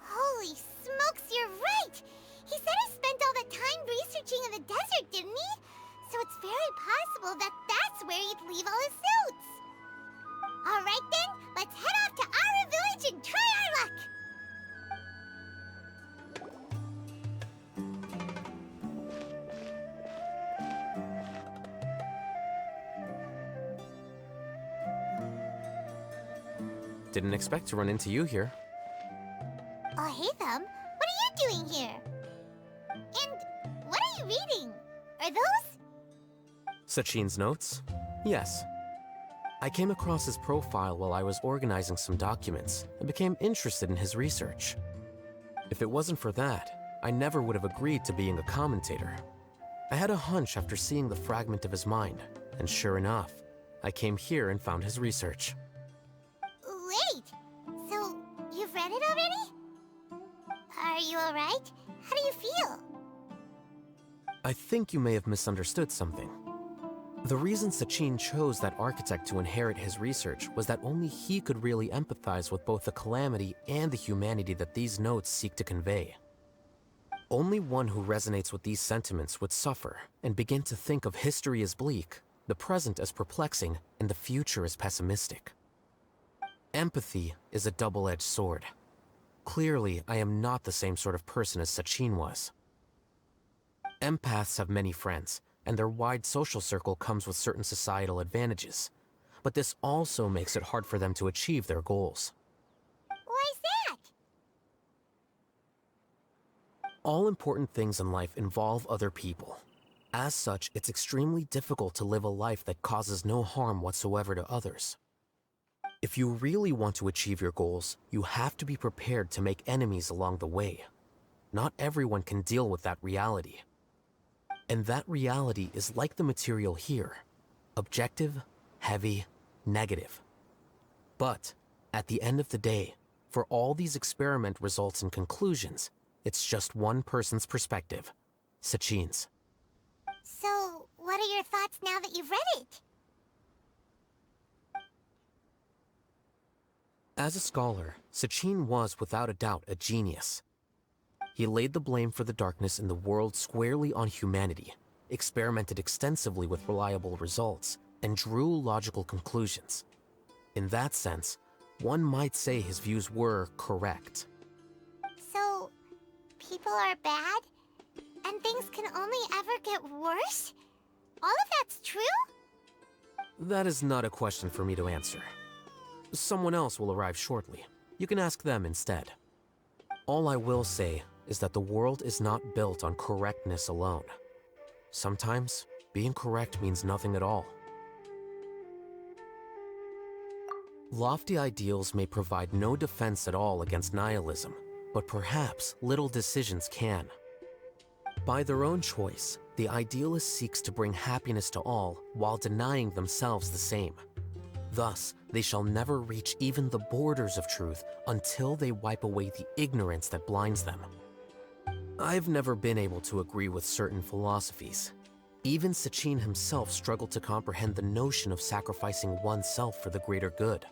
Holy smokes, you're right! He said he spent all that time researching in the desert, didn't he? So it's very possible that that's where he'd leave all his notes. Alright then, let's head off to Aaru Village and try our luck! Didn't expect to run into you here. Alhaitham, what are you doing here? And what are you reading? Are those? Sachin's notes? Yes. I came across his profile while I was organizing some documents and became interested in his research. If it wasn't for that, I never would have agreed to being a commentator. I had a hunch after seeing the fragment of his mind, and sure enough, I came here and found his research. Wait, so you've read it already? Are you alright? How do you feel? I think you may have misunderstood something. The reason Sachin chose that architect to inherit his research was that only he could really empathize with both the calamity and the humanity that these notes seek to convey. Only one who resonates with these sentiments would suffer and begin to think of history as bleak, the present as perplexing, and the future as pessimistic. Empathy is a double-edged sword. Clearly, I am not the same sort of person as Sachin was. Empaths have many friends, and their wide social circle comes with certain societal advantages. But this also makes it hard for them to achieve their goals. Why's that? All important things in life involve other people. As such, it's extremely difficult to live a life that causes no harm whatsoever to others. If you really want to achieve your goals, you have to be prepared to make enemies along the way. Not everyone can deal with that reality. And that reality is like the material here. Objective, heavy, negative. But, at the end of the day, for all these experiment results and conclusions, it's just one person's perspective, Sachin's. So, what are your thoughts now that you've read it? As a scholar, Sachin was without a doubt a genius. He laid the blame for the darkness in the world squarely on humanity, experimented extensively with reliable results, and drew logical conclusions. In that sense, one might say his views were correct. So, people are bad? And things can only ever get worse? All of that's true? That is not a question for me to answer. Someone else will arrive shortly. You can ask them instead. All I will say is that the world is not built on correctness alone. Sometimes, being correct means nothing at all. Lofty ideals may provide no defense at all against nihilism, but perhaps little decisions can. By their own choice, the idealist seeks to bring happiness to all while denying themselves the same. Thus, they shall never reach even the borders of truth until they wipe away the ignorance that blinds them. I've never been able to agree with certain philosophies. Even Sachin himself struggled to comprehend the notion of sacrificing oneself for the greater good.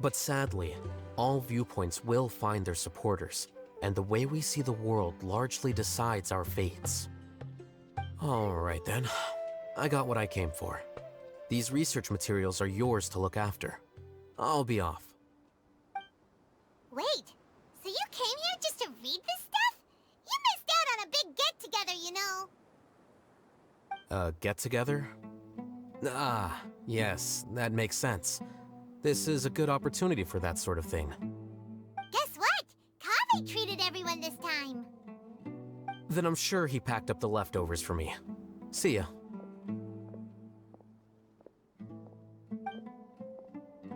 But sadly, all viewpoints will find their supporters, and the way we see the world largely decides our fates. Alright then, I got what I came for. These research materials are yours to look after. I'll be off. Wait, so you came here just to read this stuff? You missed out on a big get-together, you know. Get-together? Ah, yes, that makes sense. This is a good opportunity for that sort of thing. Guess what? Kaveh treated everyone this time. Then I'm sure he packed up the leftovers for me. See ya.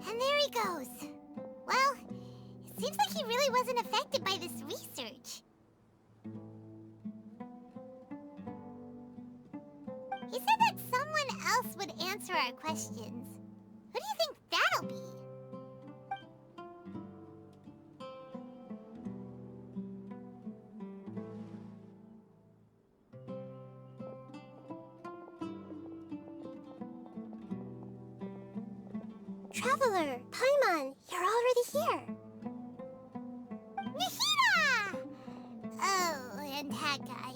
And there he goes. Well, it seems like he really wasn't affected by this research. He said that someone else would answer our questions. Who do you think that'll be? Traveler, Paimon, you're already here. Nihira! Oh, and that guy.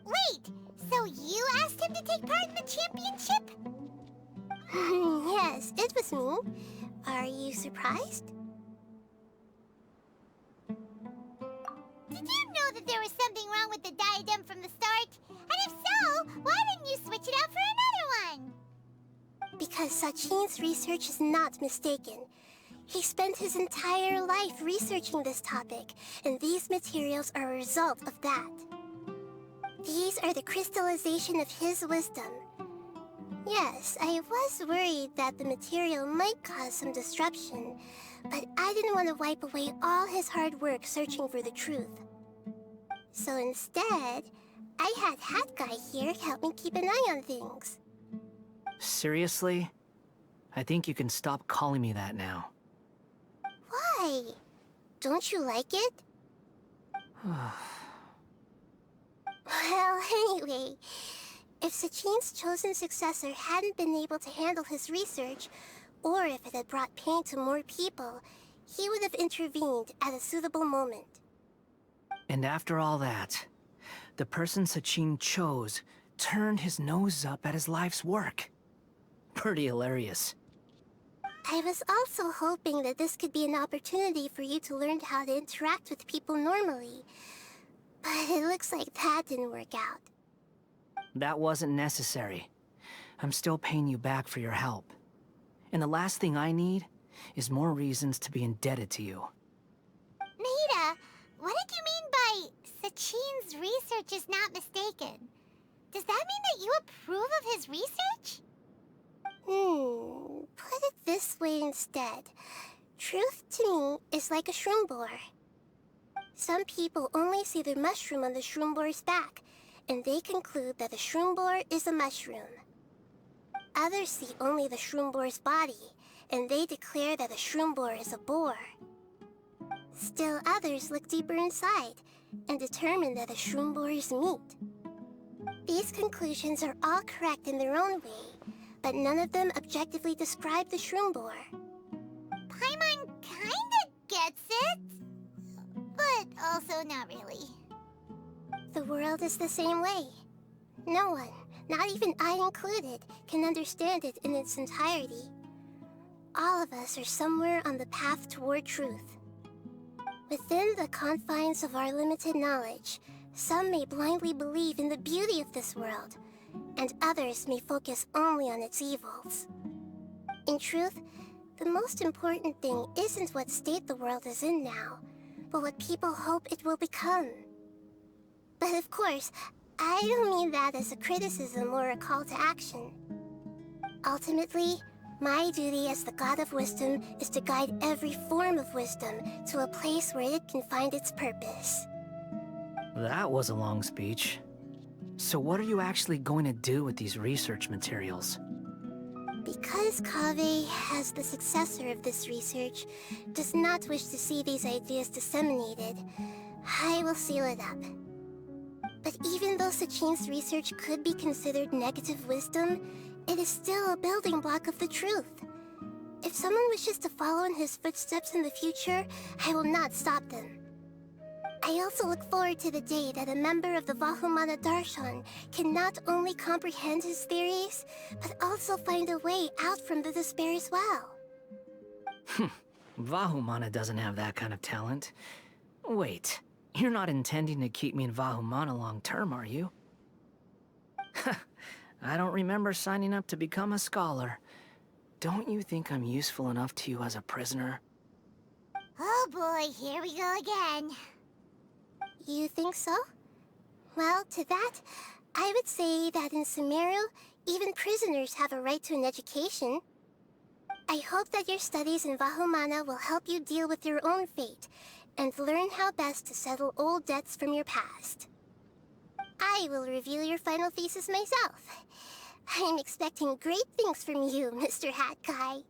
Wait, so you asked him to take part in the championship? Yes, it was me. Are you surprised? Did you know that there was something wrong with the Diadem from the start? And if so, why didn't you switch it out for another one? Because Sachin's research is not mistaken. He spent his entire life researching this topic, and these materials are a result of that. These are the crystallization of his wisdom. Yes, I was worried that the material might cause some disruption, but I didn't want to wipe away all his hard work searching for the truth. So instead, I had Hat Guy here help me keep an eye on things. Seriously? I think you can stop calling me that now. Why? Don't you like it? Well, anyway, if Sachin's chosen successor hadn't been able to handle his research, or if it had brought pain to more people, he would have intervened at a suitable moment. And after all that, the person Sachin chose turned his nose up at his life's work. Pretty hilarious. I was also hoping that this could be an opportunity for you to learn how to interact with people normally. But it looks like that didn't work out. That wasn't necessary. I'm still paying you back for your help. And the last thing I need is more reasons to be indebted to you. Nahida, what did you mean by Sachin's research is not mistaken? Does that mean that you approve of his research? Put it this way instead. Truth to me is like a Shroomboar. Some people only see the mushroom on the Shroomboar's back, and they conclude that the Shroomboar is a mushroom. Others see only the Shroomboar's body, and they declare that the Shroomboar is a boar. Still others look deeper inside, and determine that the Shroomboar is meat. These conclusions are all correct in their own way, but none of them objectively describe the Shroomboar. Paimon kinda gets it, but also not really. The world is the same way. No one, not even I included, can understand it in its entirety. All of us are somewhere on the path toward truth. Within the confines of our limited knowledge, some may blindly believe in the beauty of this world, and others may focus only on its evils. In truth, the most important thing isn't what state the world is in now, but what people hope it will become. But of course, I don't mean that as a criticism or a call to action. Ultimately, my duty as the God of Wisdom is to guide every form of wisdom to a place where it can find its purpose. That was a long speech. So what are you actually going to do with these research materials? Because Kaveh, as the successor of this research, does not wish to see these ideas disseminated, I will seal it up. But even though Sachin's research could be considered negative wisdom, it is still a building block of the truth. If someone wishes to follow in his footsteps in the future, I will not stop them. I also look forward to the day that a member of the Vahumana Darshan can not only comprehend his theories, but also find a way out from the despair as well. Vahumana doesn't have that kind of talent. Wait, you're not intending to keep me in Vahumana long term, are you? I don't remember signing up to become a scholar. Don't you think I'm useful enough to you as a prisoner? Oh boy, here we go again. You think so? Well, to that, I would say that in Sumeru, even prisoners have a right to an education. I hope that your studies in Vahumana will help you deal with your own fate, and learn how best to settle old debts from your past. I will review your final thesis myself. I'm expecting great things from you, Mr. Hat Guy.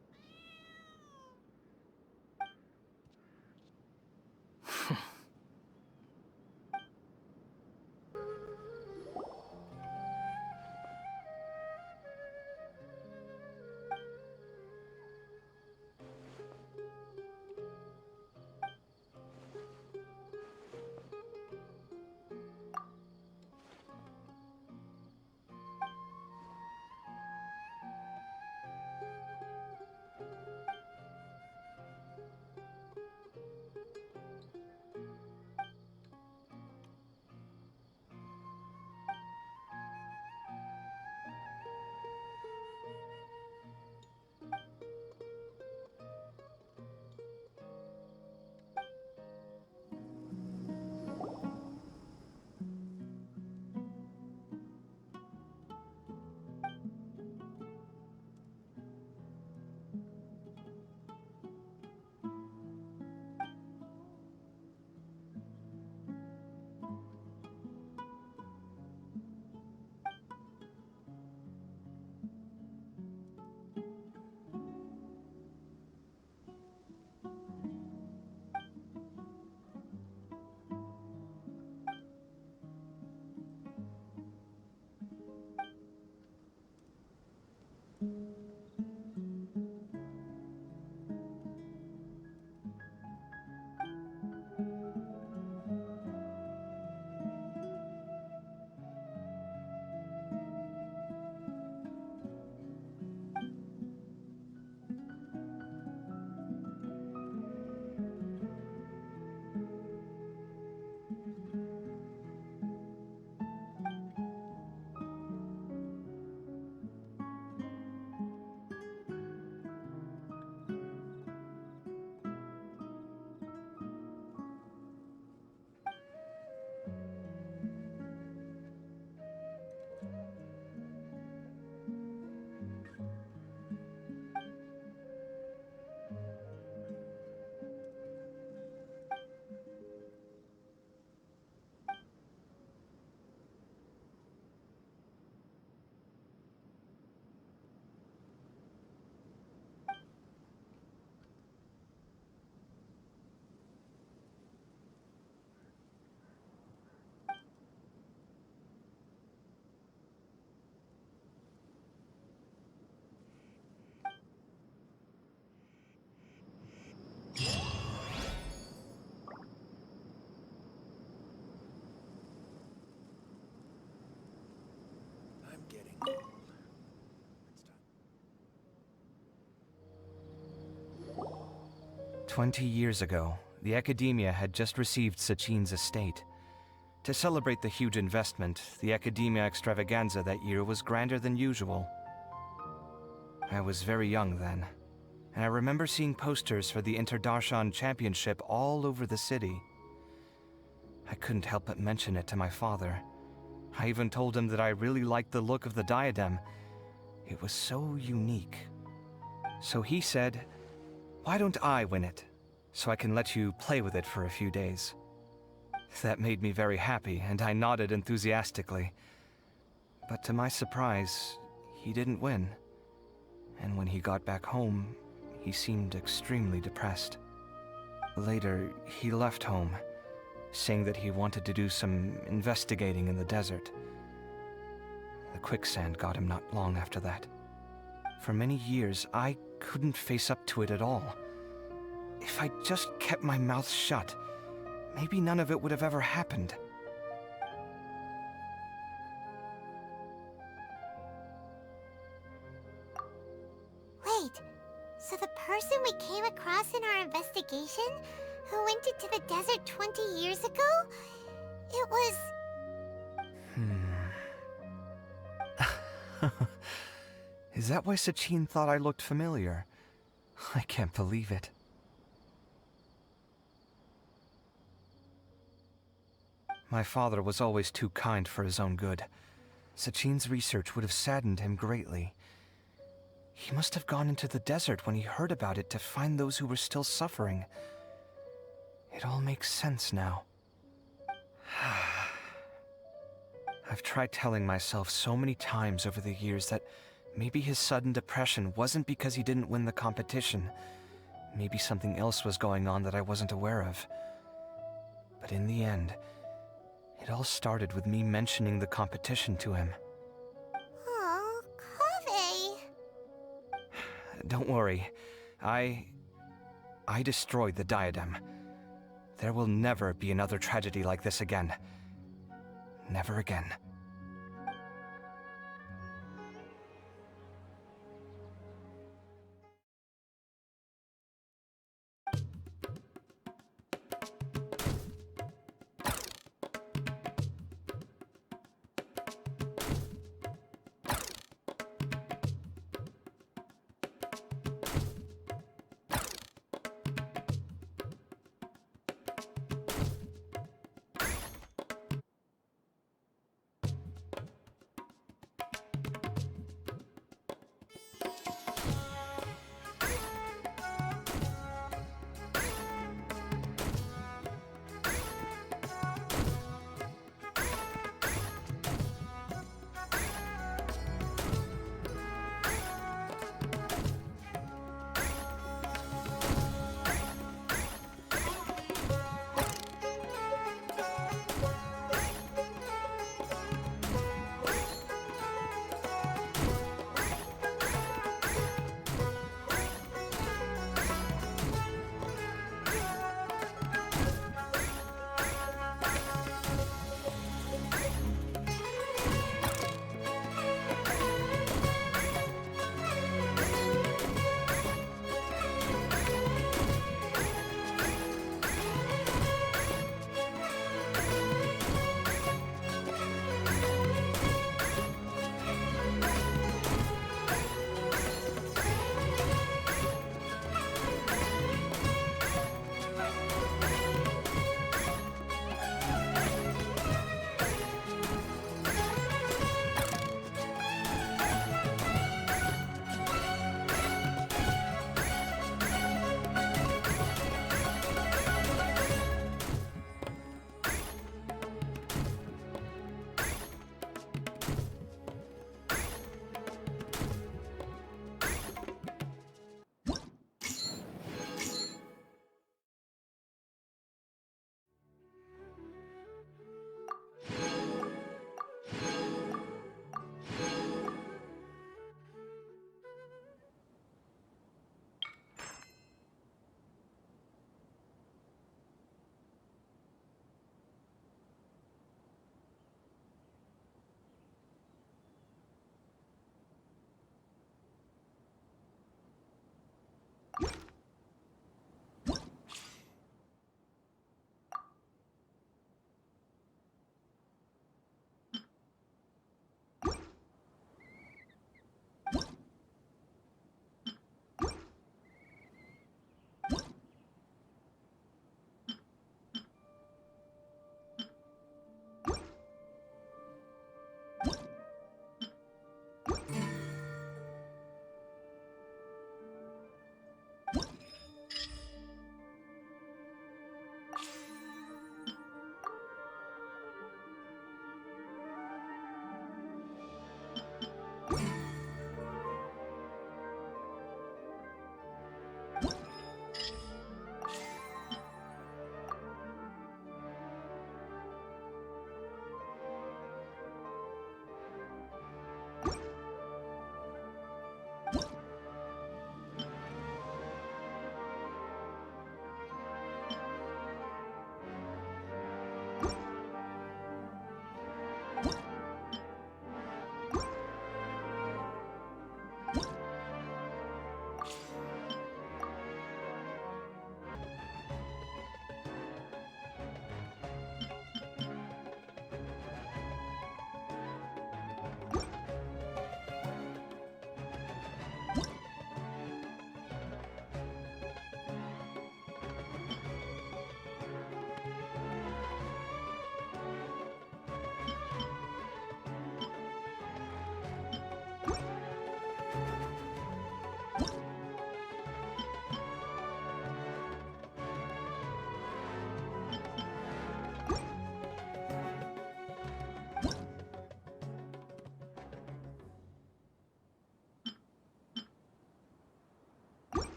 I'm getting old. 20 years ago, the Academia had just received Sachin's estate. To celebrate the huge investment, the Academia extravaganza that year was grander than usual. I was very young then, and I remember seeing posters for the Inter-Darshan Championship all over the city. I couldn't help but mention it to my father. I even told him that I really liked the look of the Diadem. It was so unique. So he said, "Why don't I win it, so I can let you play with it for a few days?" That made me very happy, and I nodded enthusiastically. But to my surprise, he didn't win. And when he got back home, he seemed extremely depressed. Later, he left home, saying that he wanted to do some investigating in the desert. The quicksand got him not long after that. For many years, I couldn't face up to it at all. If I just kept my mouth shut, maybe none of it would have ever happened. Wait, so the person we came across in our investigation, who went into the desert 20 years ago, it was... Is that why Sachin thought I looked familiar? I can't believe it. My father was always too kind for his own good. Sachin's research would have saddened him greatly. He must have gone into the desert when he heard about it to find those who were still suffering. It all makes sense now. I've tried telling myself so many times over the years that maybe his sudden depression wasn't because he didn't win the competition. Maybe something else was going on that I wasn't aware of. But in the end, it all started with me mentioning the competition to him. Oh, Kaveh. Don't worry. I destroyed the Diadem. There will never be another tragedy like this again. Never again.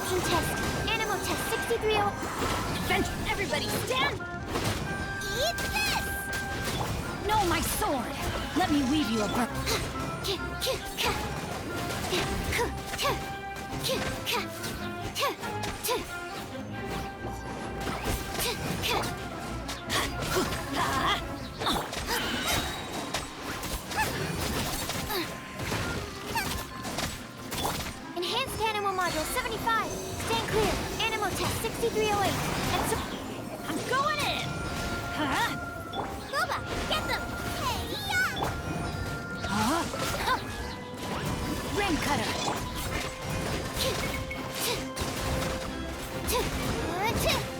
Perception test. Animal test 63. Adventure! Everybody stand! Eat this! No, my sword! Let me weave you a breath. Enhanced Animal Module 75. Stand clear. Animal test 6308. And so... I'm going in! Huh? Boba, get them! Hey, yeah! Huh? Ring cutter!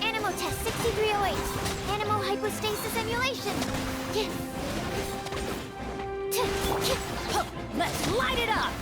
Animal test 6308. Animal hypostasis emulation. Let's light it up!